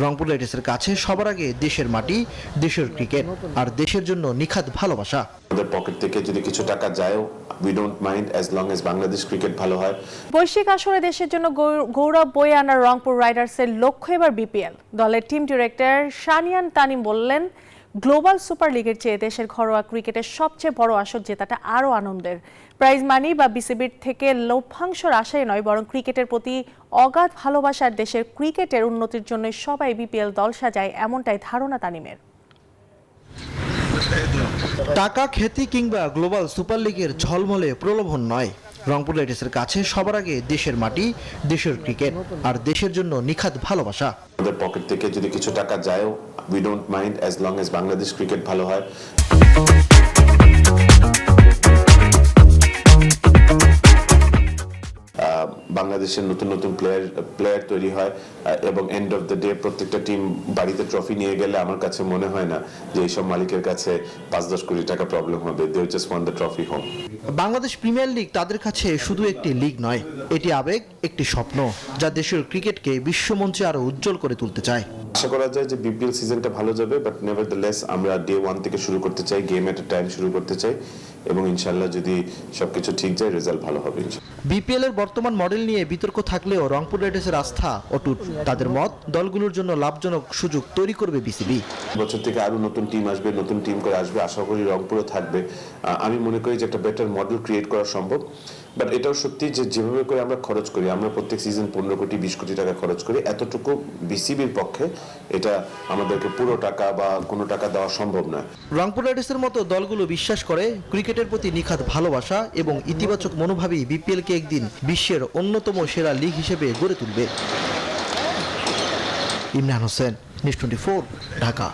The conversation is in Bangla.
রংপুর রাইডার্সের কাছে সবার আগে দেশের মাটি, দেশের ক্রিকেট আর দেশের জন্য নিখাদ ভালোবাসা। আমাদের পকেট থেকে যদি কিছু টাকা যায়ও we don't mind as long as Bangladesh cricket ভালো হয়। বৈশ্বিক আসরে দেশের জন্য গৌরব বয়ে আনা রংপুর রাইডার্সের লক্ষ্য এবার বিপিএল। দলের টিম ডিরেক্টর শানিয়ান তানিম বললেন, গ্লোবাল সুপার লিগের চেয়ে দেশের ঘরোয়া ক্রিকেটের সবচেয়ে বড় আসর জেতাটা আরও আনন্দের। প্রাইজ মানি বা বিসিবির থেকে লভ্যাংশের আশায় নয়, বরং ক্রিকেটের প্রতি অগাধ ভালোবাসার দেশের ক্রিকেটের উন্নতির জন্য সবাই বিপিএল দল সাজায়, এমনটাই ধারণা তানিমের। টাকা, খ্যাতি কিংবা গ্লোবাল সুপার লিগের ঝলমলে প্রলোভন নয়, রংপুর রাইডার্সের কাছে সবার আগে দেশের মাটি, দেশের ক্রিকেট আর দেশের জন্য নিখাদ ভালোবাসা। আমাদের পকেট থেকে যদি কিছু টাকা যায়ও we don't mind as long as Bangladesh cricket ভালো হয়। বাংলাদেশের নতুন নতুন প্লেয়ার তৈরি হয় এবং এন্ড অফ দ্য ডে প্রত্যেকটা টিম বাড়িতে ট্রফি নিয়ে গেলে আমার কাছে মনে হয় না যে এইসব মালিকের কাছে ৫-১০ কোটি টাকা প্রবলেম হবে। They just want the trophy home. Bangladesh premier league তাদের কাছে শুধু একটি লিগ নয়, এটি আবেগ, একটি স্বপ্ন যা দেশের ক্রিকেটকে বিশ্বমঞ্চে আরো উজ্জ্বল করে তুলতে চায়। আশা করা যায় যে বিপিএল সিজনটা ভালো যাবে, বাট নেভারদ্যালেস আমরা ডে 1 থেকে শুরু করতে চাই, গেম এট এ টাইম শুরু করতে চাই এবং ইনশাআল্লাহ যদি সবকিছু ঠিক যায় রেজাল্ট ভালো হবে। বিপিএল এর বর্তমান মডেল নিয়ে বিতর্ক থাকলেও রংপুর রাইডার্সের আস্থা অটুট। তাদের মত, দলগুলোর জন্য লাভজনক সুযোগ তৈরি করবে বিসিবি। বছর থেকে আরো নতুন টিম আসবে, নতুন টিম করে আসবে, আশা করি রংপুরও থাকবে। আমি মনে করি যে একটা বেটার মডেল ক্রিয়েট করা সম্ভব। বাট এটাও সত্যি যে যেভাবে করে আমরা খরচ করি, আমরা প্রত্যেক সিজন 15 কোটি 20 কোটি টাকা খরচ করি, এতটুকু বিসিবির পক্ষে এটা আমাদেরকে পুরো টাকা বা কোনো টাকা দেওয়া সম্ভব নয়। রংপুর রাইডার্সের মতো দলগুলো বিশ্বাস করে ক্রিকেটের প্রতি নিখাদ ভালোবাসা এবং ইতিবাচক মনোভাবই বিপিএলকে একদিন বিশ্বের অন্যতম সেরা লিগ হিসেবে গড়ে তুলবে। ইমরান হোসেন, নিউজ 24, ঢাকা।